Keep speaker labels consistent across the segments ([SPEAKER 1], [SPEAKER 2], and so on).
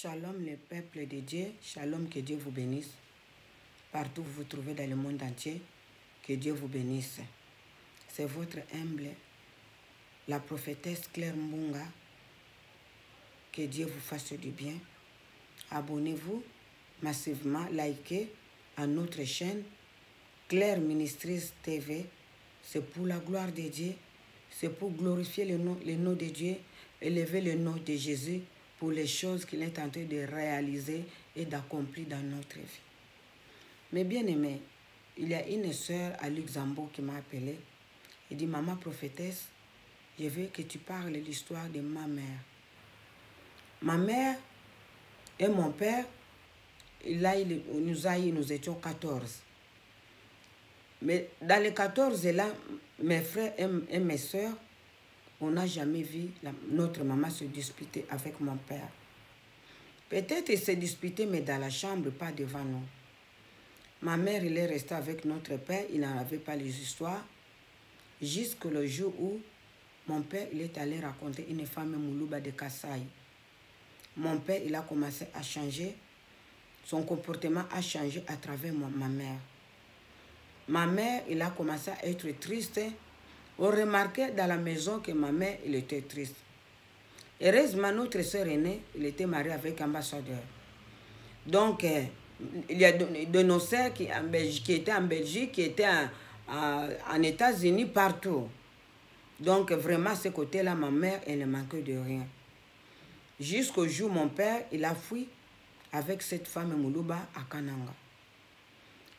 [SPEAKER 1] Shalom le peuple de Dieu, shalom, que Dieu vous bénisse. Partout où vous vous trouvez dans le monde entier, que Dieu vous bénisse. C'est votre humble, la prophétesse Claire Mbunga. Que Dieu vous fasse du bien. Abonnez-vous massivement, likez à notre chaîne Claire Ministries TV. C'est pour la gloire de Dieu, c'est pour glorifier le nom de Dieu, élever le nom de Jésus pour les choses qu'il est en train de réaliser et d'accomplir dans notre vie. Mais bien aimé, il y a une sœur à Luxembourg qui m'a appelé et dit: Maman prophétesse, je veux que tu parles de l'histoire de ma mère. Ma mère et mon père, nous étions 14. Mais dans les 14 là, mes frères et mes soeurs, on n'a jamais vu notre maman se disputer avec mon père. Peut-être il s'est disputé, mais dans la chambre, pas devant nous. Ma mère, il est resté avec notre père, il n'en avait pas les histoires, jusqu'au jour où mon père, il est allé raconter une femme Moulouba de Kassai. Mon père, il a commencé à changer, son comportement a changé à travers ma mère. Ma mère, il a commencé à être triste. On remarquait dans la maison que ma mère, il était triste. Heureusement, notre soeur aînée, il était marié avec un ambassadeur. Donc, il y a de nos sœurs qui étaient en Belgique, qui étaient en États-Unis, partout. Donc, vraiment, à ce côté-là, ma mère, elle ne manquait de rien. Jusqu'au jour où mon père, il a fui avec cette femme Moulouba à Kananga.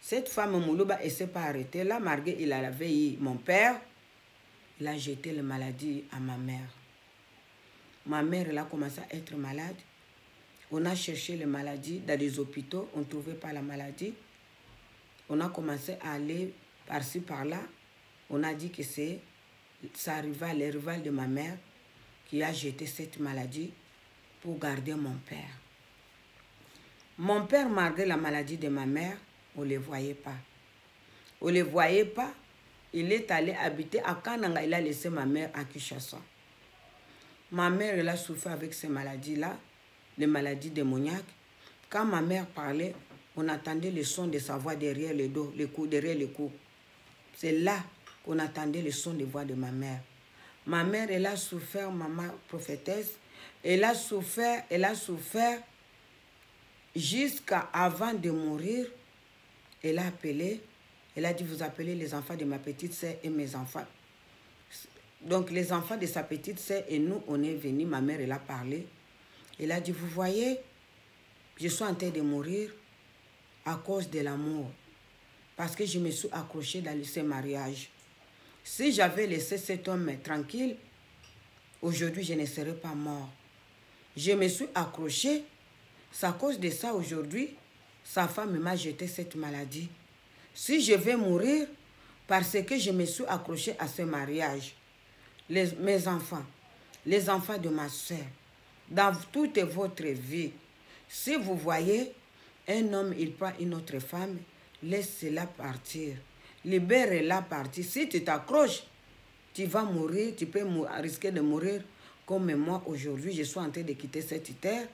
[SPEAKER 1] Cette femme Moulouba, elle ne s'est pas arrêtée. Là, malgré il avait eu mon père, il a jeté la maladie à ma mère. Ma mère, elle a commencé à être malade. On a cherché les maladies dans les hôpitaux. On ne trouvait pas la maladie. On a commencé à aller par-ci, par-là. On a dit que c'est sa rivale, le rival de ma mère, qui a jeté cette maladie pour garder mon père. Mon père, malgré la maladie de ma mère, on ne le voyait pas. On ne le voyait pas. Il est allé habiter à Kananga. Il a laissé ma mère à Kinshasa. Ma mère, elle a souffert avec ces maladies-là, les maladies démoniaques. Quand ma mère parlait, on entendait le son de sa voix derrière le dos, le cou, derrière le cou. C'est là qu'on entendait le son de voix de ma mère. Ma mère, elle a souffert, maman prophétesse. Elle a souffert jusqu'à avant de mourir. Elle a appelé. Elle a dit: vous appelez les enfants de ma petite sœur et mes enfants. Donc les enfants de sa petite sœur et nous, on est venus. Ma mère, elle a parlé. Elle a dit: vous voyez, je suis en train de mourir à cause de l'amour. Parce que je me suis accrochée dans ce mariage. Si j'avais laissé cet homme tranquille, aujourd'hui, je ne serais pas mort. Je me suis accrochée. C'est à cause de ça, aujourd'hui, sa femme m'a jeté cette maladie. Si je vais mourir, parce que je me suis accrochée à ce mariage, mes enfants, les enfants de ma soeur, dans toute votre vie, si vous voyez un homme, il prend une autre femme, laisse-la partir. Libère-la partir. Si tu t'accroches, tu vas mourir, tu peux risquer de mourir comme moi aujourd'hui. Je suis en train de quitter cette terre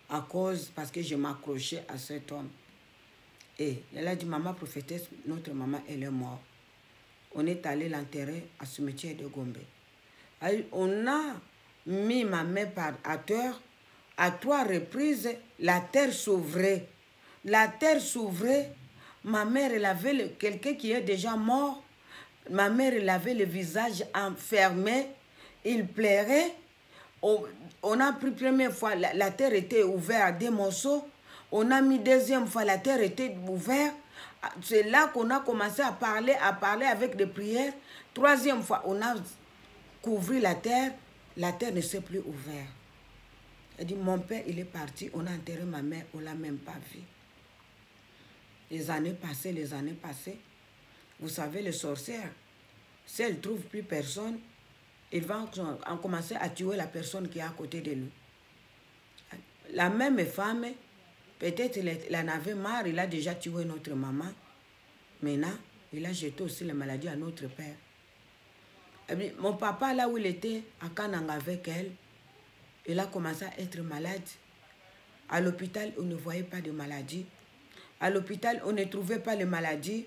[SPEAKER 1] parce que je m'accrochais à cet homme. Et elle a dit: maman prophétesse, notre maman, elle est morte. On est allé l'enterrer à ce cimetière de Gombe. On a mis ma mère à terre. À 3 reprises, la terre s'ouvrait. La terre s'ouvrait. Ma mère, elle avait quelqu'un qui est déjà mort. Ma mère, elle avait le visage enfermé. Il pleurait. On a pris première fois, la terre était ouverte à 2 morceaux. On a mis deuxième fois, la terre était ouverte. C'est là qu'on a commencé à parler avec des prières. 3e fois, on a couvert la terre ne s'est plus ouverte. Elle dit: mon père, il est parti, on a enterré ma mère, on ne l'a même pas vue. Les années passées. Vous savez, les sorcières, si elles ne trouvent plus personne, ils vont commencer à tuer la personne qui est à côté de lui. La même femme, peut-être il en avait marre, il a déjà tué notre maman. Maintenant, il a jeté aussi la maladie à notre père. Et bien, mon papa, là où il était, à Kananga avec elle, il a commencé à être malade. À l'hôpital, on ne voyait pas de maladie. À l'hôpital, on ne trouvait pas les maladies.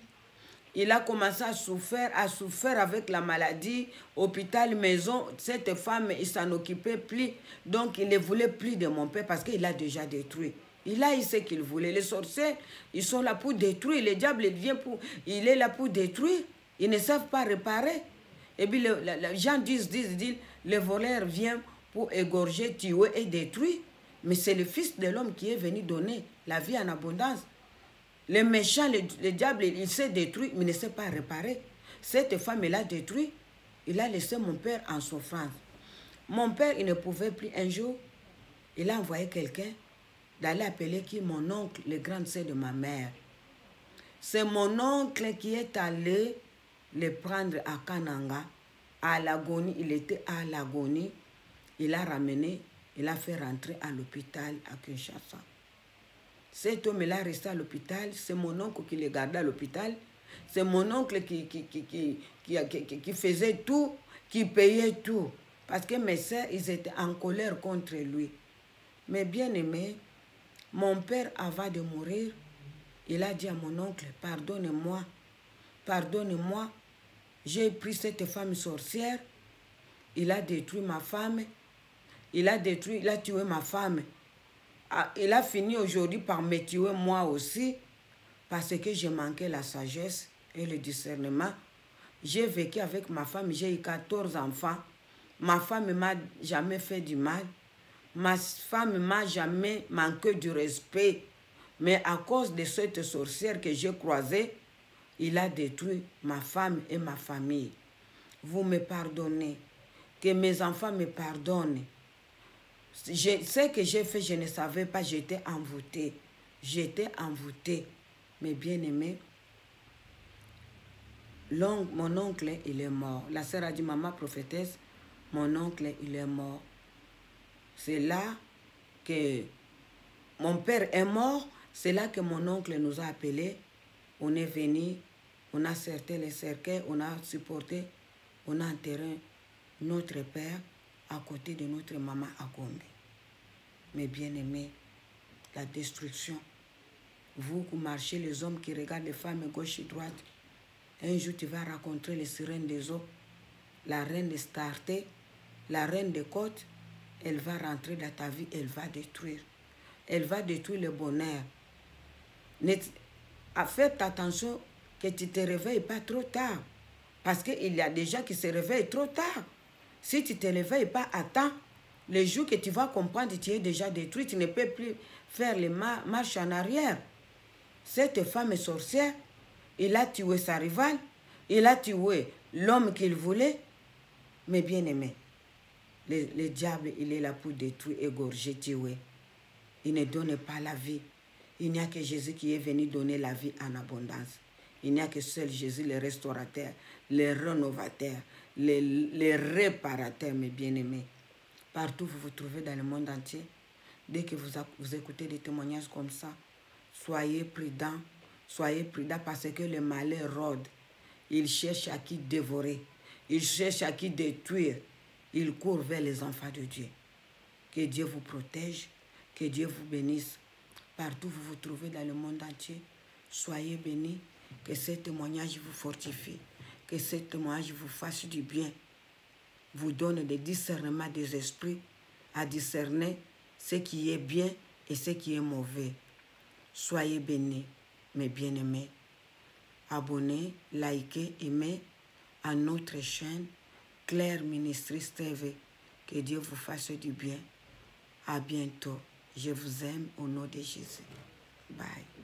[SPEAKER 1] Il a commencé à souffrir avec la maladie. Hôpital, maison, cette femme, il s'en occupait plus. Donc, il ne voulait plus de mon père parce qu'il a déjà détruit. Il a eu ce qu'il voulait. Les sorciers, ils sont là pour détruire. Le diable, il est là pour détruire. Ils ne savent pas réparer. Et puis, les gens disent, les voleurs viennent pour égorger, tuer et détruire. Mais c'est le Fils de l'homme qui est venu donner la vie en abondance. Le méchant, le diable, il s'est détruit, mais il ne sait pas réparer. Cette femme, elle a détruit. Il a laissé mon père en souffrance. Mon père, il ne pouvait plus. Un jour, il a envoyé quelqu'un d'aller appeler qui mon oncle, le grand sœur de ma mère. C'est mon oncle qui est allé le prendre à Kananga, à l'agonie. Il était à l'agonie. Il a ramené, il a fait rentrer à l'hôpital à Kinshasa. Cet homme est resté à l'hôpital. C'est mon oncle qui le gardait à l'hôpital. C'est mon oncle qui faisait tout, qui payait tout. Parce que mes soeurs, ils étaient en colère contre lui. Mais bien aimé, mon père, avant de mourir, il a dit à mon oncle, pardonne-moi, pardonne-moi. J'ai pris cette femme sorcière. Il a détruit ma femme. Il a tué ma femme. Il a fini aujourd'hui par me tuer moi aussi parce que j'ai manqué la sagesse et le discernement. J'ai vécu avec ma femme, j'ai eu 14 enfants. Ma femme ne m'a jamais fait du mal. Ma femme ne m'a jamais manqué du respect. Mais à cause de cette sorcière que j'ai croisée, il a détruit ma femme et ma famille. Vous me pardonnez. Que mes enfants me pardonnent. Ce que j'ai fait, je ne savais pas, j'étais envoûtée. J'étais envoûtée. Mais bien aimé, mon oncle, il est mort. La sœur a dit, maman prophétesse, mon oncle, il est mort. C'est là que mon père est mort. C'est là que mon oncle nous a appelés. On est venu, on a serré les cercueils, on a supporté, on a enterré notre père à côté de notre maman à Gombe. Mais bien aimé, la destruction. Vous qui marchez, les hommes qui regardent les femmes gauche et droite, un jour tu vas rencontrer les sirènes des eaux, la reine de Starté, la reine des côtes, elle va rentrer dans ta vie, elle va détruire. Elle va détruire le bonheur. Faites attention que tu ne te réveilles pas trop tard. Parce qu'il y a des gens qui se réveillent trop tard. Si tu ne te réveilles pas à temps, le jour que tu vas comprendre que tu es déjà détruit, tu ne peux plus faire les marches en arrière. Cette femme est sorcière, il a tué sa rivale, il a tué l'homme qu'il voulait. Mais bien aimé, le diable, il est là pour détruire, égorger, tuer. Il ne donne pas la vie. Il n'y a que Jésus qui est venu donner la vie en abondance. Il n'y a que seul Jésus, le restaurateur, le rénovateur, le réparateur, mes bien-aimés. Partout où vous vous trouvez dans le monde entier, dès que vous écoutez des témoignages comme ça, soyez prudents parce que le malheur rôde. Il cherche à qui dévorer, il cherche à qui détruire. Il court vers les enfants de Dieu. Que Dieu vous protège, que Dieu vous bénisse. Partout où vous vous trouvez dans le monde entier, soyez bénis, que ce témoignage vous fortifie, que ce témoignage vous fasse du bien, vous donne des discernements des esprits à discerner ce qui est bien et ce qui est mauvais. Soyez bénis, mes bien-aimés. Abonnez, likez, aimez à notre chaîne Claire Ministries TV. Que Dieu vous fasse du bien. À bientôt. Je vous aime au nom de Jésus. Bye.